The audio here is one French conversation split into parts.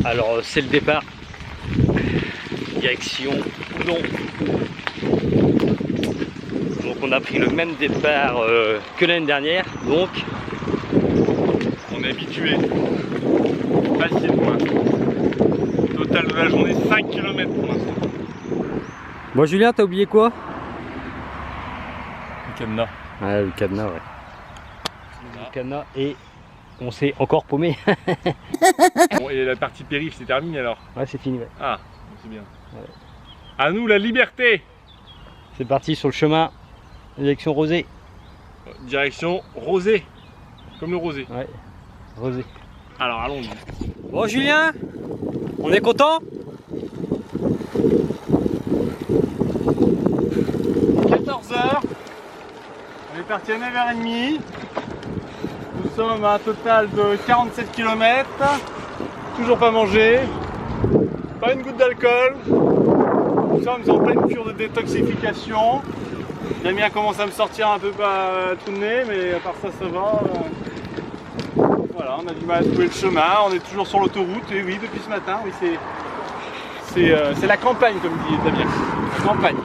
Alors c'est le départ, direction Oudon. Donc on a pris le même départ que l'année dernière, donc on est habitué. Facile pour l'instant. Total de la journée 5 km pour l'instant. Bon Julien, t'as oublié quoi? Le cadenas. Ouais, le cadenas, ouais. Le cadenas, et on s'est encore paumé. Bon, et la partie périph' c'est terminé alors? Ouais, c'est fini, ouais. Ah, c'est bien. Ouais. À nous la liberté! C'est parti sur le chemin, direction Rosé. Direction Rosé. Comme le rosé. Ouais, Rosé. Alors allons-y. Bon Julien, on est content? 14h. On est parti à 9h30. Nous sommes à un total de 47 km. Toujours pas mangé. Pas une goutte d'alcool. Nous sommes en pleine cure de détoxification. Damien commence à me sortir un peu pas tout le nez, mais à part ça, ça va. Voilà, on a du mal à trouver le chemin. On est toujours sur l'autoroute. Et oui, depuis ce matin, oui, c'est la campagne, comme dit Damien. La campagne.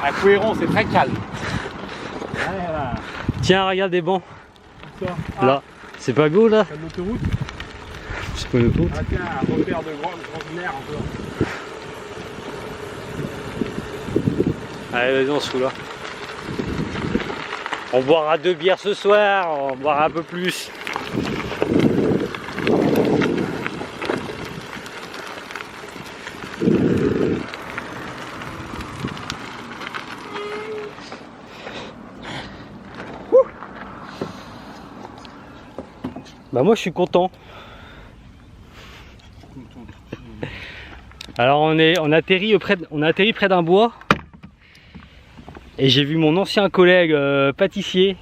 À Couéron, c'est très calme. Voilà. Tiens, regarde des bancs. Ah, Là, c'est pas beau là? c'est l'autoroute. C'est pas une autoroute. Ah tiens, un repère de grande mer encore. Allez, vas-y, on se fout là. On boira 2 bières ce soir, on boira un peu plus. Bah moi je suis content. Alors on atterrit près d'un bois. Et j'ai vu mon ancien collègue pâtissier,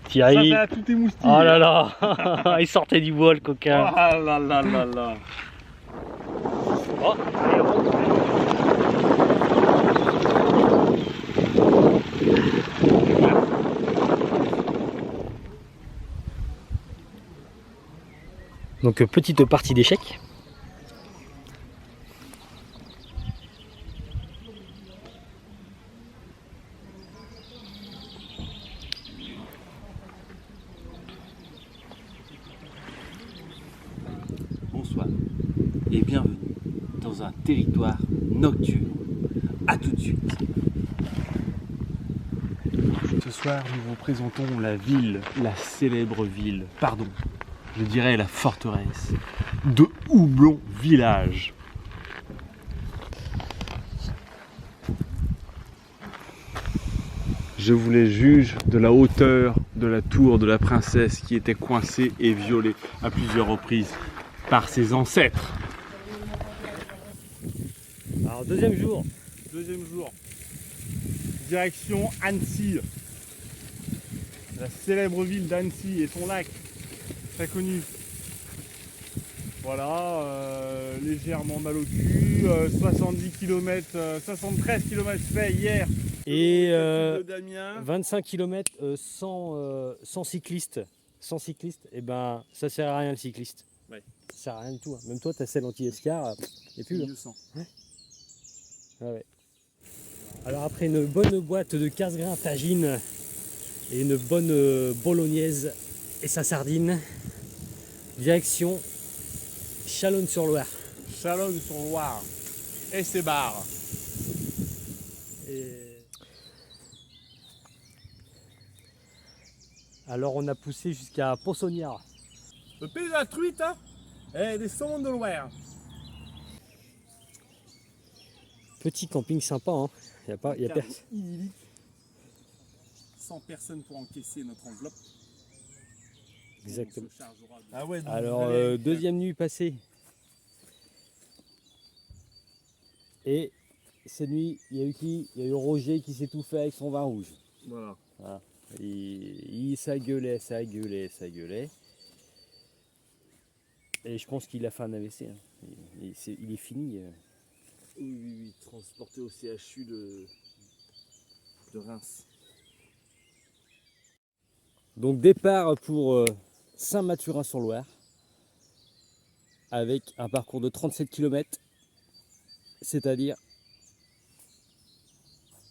Thierry. Ça, tout est moustillé. Oh là là, il sortait du bois le coquin. Oh là là là là. Oh, allez, rentre. Donc petite partie d'échecs. Bonsoir et bienvenue dans un territoire nocturne. A tout de suite. Ce soir, nous vous présentons la ville, la célèbre ville, pardon, je dirais la forteresse de Houblon Village. Je vous les juge de la hauteur de la tour de la princesse qui était coincée et violée à plusieurs reprises par ses ancêtres. Alors deuxième jour. Deuxième jour. Direction Annecy. La célèbre ville d'Annecy et son lac. Très connu. Voilà, légèrement mal au cul. 70 km, 73 km fait hier. Et De Damien. 25 km sans cycliste. Sans cycliste, et ben ça sert à rien le cycliste. Ouais. Ça sert à rien du tout. Hein. Même toi, ta selle anti-escar, et puis. Innocent. Ouais. Alors après une bonne boîte de 15 grains tagine et une bonne bolognaise et sa sardine, direction Chalonnes-sur-Loire. Chalonnes-sur-Loire. Et ses bars. Alors on a poussé jusqu'à Poissonnière. Le pays de la truite, hein, et des saumons de Loire. Petit camping sympa, hein. Y a personne. Idyllique. 100 personnes pour encaisser notre enveloppe. Exactement. On se chargera de... Ah ouais, donc Alors vous allez- deuxième nuit passée. Et cette nuit, il y a eu qui? Il y a eu Roger qui s'est tout fait avec son vin rouge. Voilà. Voilà. Ça gueulait. Et je pense qu'il a fait un AVC. Hein. Il est fini. Oui, transporté au CHU de Reims. Donc départ pour Saint-Mathurin-sur-Loire. avec un parcours de 37 km, c'est-à-dire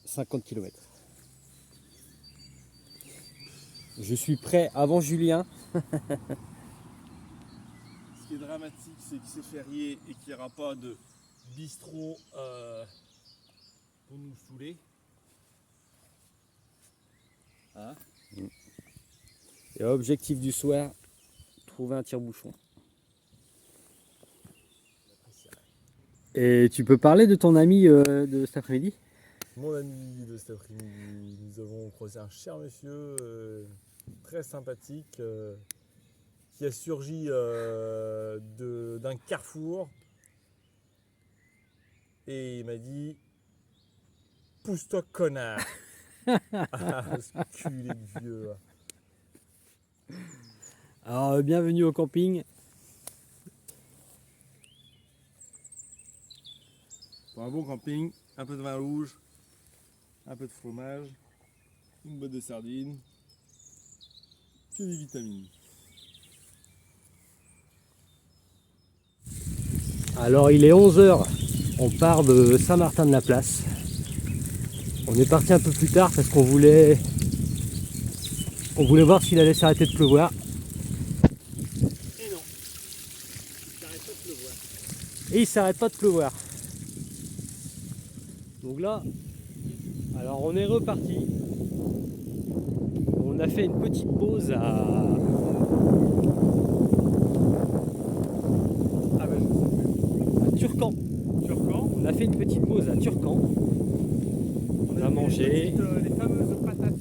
50 km. Je suis prêt avant Julien. Ce qui est dramatique, c'est que c'est férié et qu'il n'y aura pas de bistrot pour nous saouler. Hein? Et objectif du soir, trouver un tire-bouchon. Et tu peux parler de ton ami de cet après-midi? Mon ami de cet après-midi, nous avons croisé un cher monsieur très sympathique qui a surgi d'un carrefour et il m'a dit pousse-toi connard. Ah, ce culé de vieux. Alors bienvenue au camping. Pour un bon camping, un peu de vin rouge, un peu de fromage, une botte de sardines, que des vitamines. Alors il est 11 h, on part de Saint-Martin-de-la-Place. On est parti un peu plus tard parce qu'on voulait voir s'il allait s'arrêter de pleuvoir. Et non, il s'arrête pas de pleuvoir. Et il s'arrête pas de pleuvoir. Donc là, alors on est reparti. On a fait une petite pause à Turcan. On a fait une petite pause à Turcan. On a mangé Les fameuses patates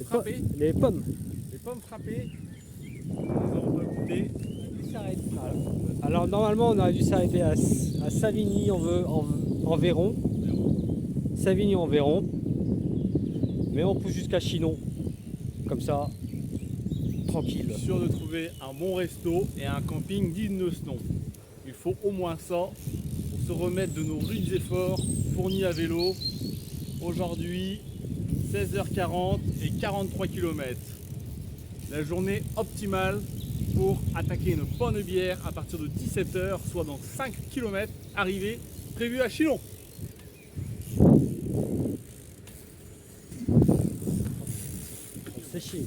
frappées. les pommes. Les pommes frappées. Nous avons pas goûté. Alors normalement on aurait dû s'arrêter à Savigny en Véron. Savigny en Véron. Mais on pousse jusqu'à Chinon. Comme ça, tranquille. Sûr de trouver un bon resto et un camping digne de ce nom. Il faut au moins ça pour se remettre de nos rudes efforts fournis à vélo. Aujourd'hui, 16h40 et 43 km. La journée optimale pour attaquer une bonne bière à partir de 17h, soit dans 5 km, arrivée prévue à Chinon. C'est chier.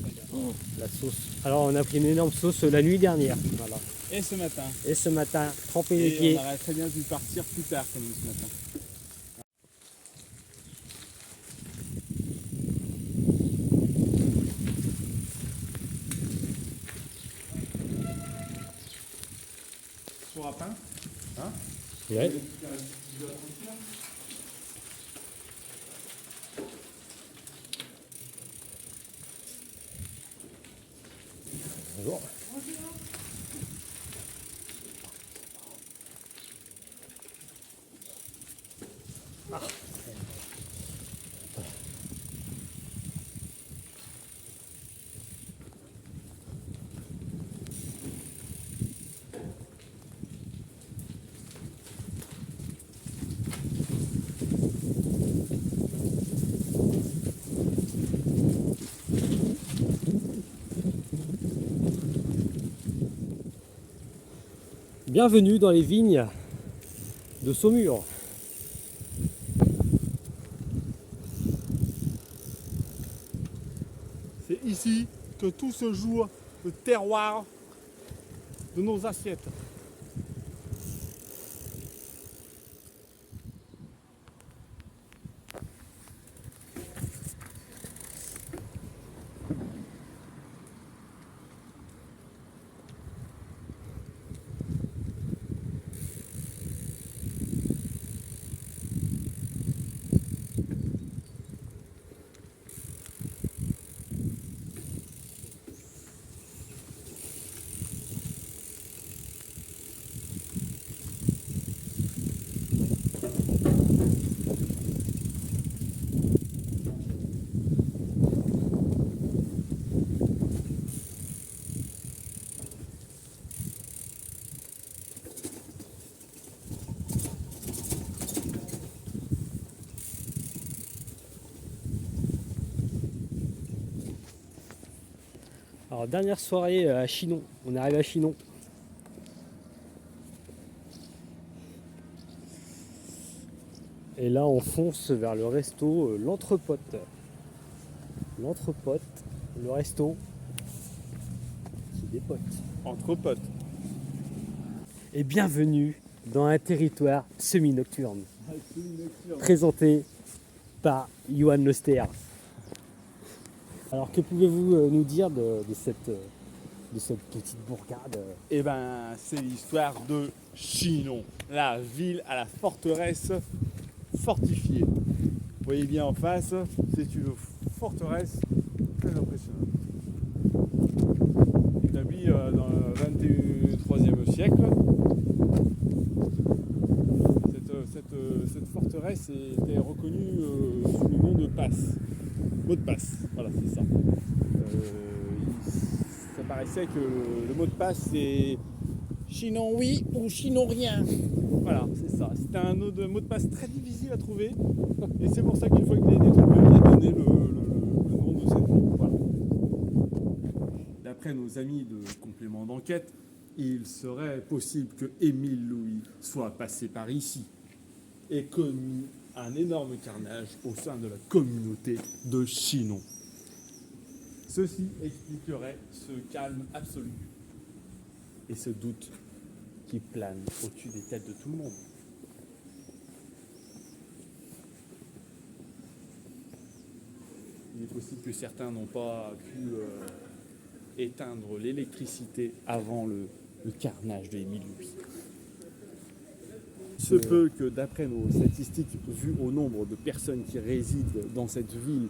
La sauce. Alors on a pris une énorme sauce la nuit dernière. Voilà. Et ce matin. Et ce matin, tremper les pieds. On aurait très bien dû partir plus tard quand même ce matin. Four à pain, hein? Ouais. Bonjour. Bienvenue dans les vignes de Saumur. C'est ici que tout se joue, le terroir de nos assiettes. Alors dernière soirée à Chinon. On arrive à Chinon. Et là, on fonce vers le resto l'Entrepote. L'Entrepote, le resto qui dépote. Entre potes. Et bienvenue dans un territoire semi-nocturne. Présenté par Johan Lester. Alors, que pouvez-vous nous dire de cette petite bourgade? Eh ben, c'est l'histoire de Chinon, la ville à la forteresse fortifiée. Vous voyez bien en face, c'est une forteresse très impressionnante. Établie dans le 23e siècle. Cette forteresse était reconnue sous le nom de passe. Mot de passe, voilà, c'est ça. Ça paraissait que le mot de passe c'est Chinon oui ou Chinon rien. Voilà, c'est ça. C'était un mot de passe très difficile à trouver. Et c'est pour ça qu'une fois qu'il a été trouvé, on a donné le nom de cette ville. Voilà. D'après nos amis de complément d'enquête, il serait possible que Émile Louis soit passé par ici et commis un énorme carnage au sein de la communauté de Chinon. Ceci expliquerait ce calme absolu et ce doute qui plane au-dessus des têtes de tout le monde. Il est possible que certains n'ont pas pu éteindre l'électricité avant le carnage de Émile Louis. Il se peut que d'après nos statistiques, vues au nombre de personnes qui résident dans cette ville,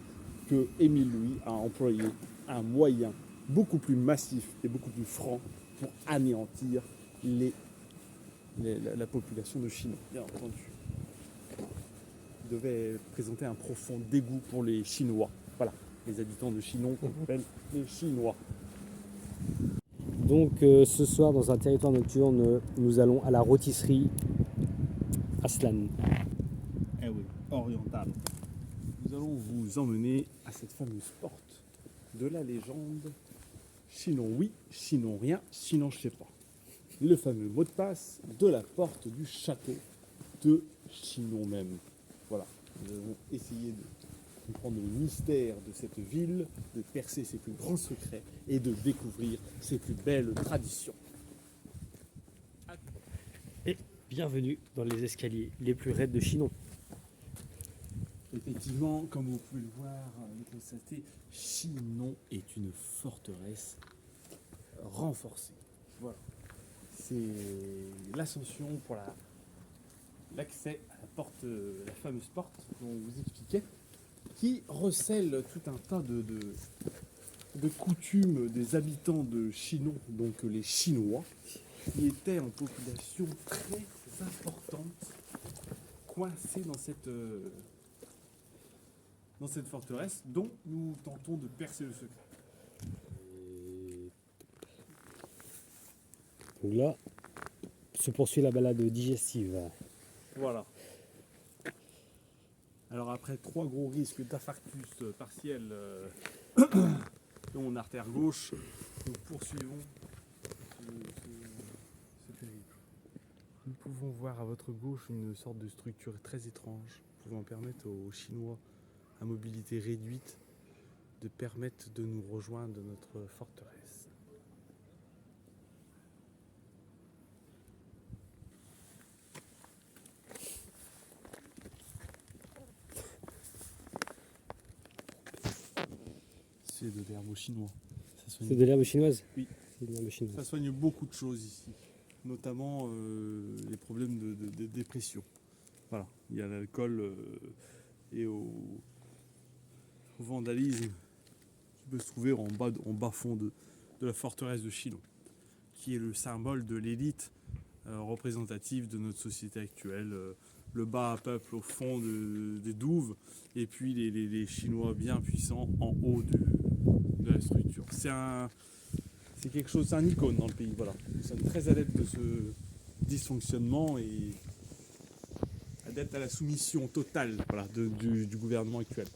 que Émile Louis a employé un moyen beaucoup plus massif et beaucoup plus franc pour anéantir la population de Chinon, bien entendu. Il devait présenter un profond dégoût pour les Chinois. Voilà, les habitants de Chinon qu'on appelle les Chinois. Donc ce soir, dans un territoire nocturne, nous allons à la rôtisserie Aslan. Eh oui, oriental. Nous allons vous emmener à cette fameuse porte de la légende. Chinon oui, Chinon rien, Chinon je sais pas. Le fameux mot de passe de la porte du château de Chinon même. Voilà, nous avons essayé de comprendre le mystère de cette ville, de percer ses plus grands secrets et de découvrir ses plus belles traditions. Et bienvenue dans les escaliers les plus raides de Chinon. Effectivement, comme vous pouvez le voir, le constater, Chinon est une forteresse renforcée. Voilà. C'est l'ascension pour l'accès à la porte, la fameuse porte dont on vous expliquait, qui recèle tout un tas de coutumes des habitants de Chinon, donc les Chinois, qui étaient en population très importante, coincés dans cette forteresse dont nous tentons de percer le secret. Donc là, se poursuit la balade digestive. Voilà. Alors après 3 gros risques d'infarctus partiel dans mon artère gauche, nous poursuivons ce périple. Nous pouvons voir à votre gauche une sorte de structure très étrange pouvant permettre aux Chinois à mobilité réduite de permettre de nous rejoindre notre forteresse. C'est de l'herbe chinois. C'est de l'herbe chinoise? Oui. C'est de l'herbe chinoise. Ça soigne beaucoup de choses ici, notamment les problèmes de dépression. Voilà, il y a l'alcool et au vandalisme qui peut se trouver en bas fond de la forteresse de Chinon, qui est le symbole de l'élite représentative de notre société actuelle. Le bas peuple au fond des douves, et puis les Chinois bien puissants en haut de la structure. C'est quelque chose, c'est un icône dans le pays. Voilà. Nous sommes très adeptes de ce dysfonctionnement et adeptes à la soumission totale, voilà, du gouvernement actuel.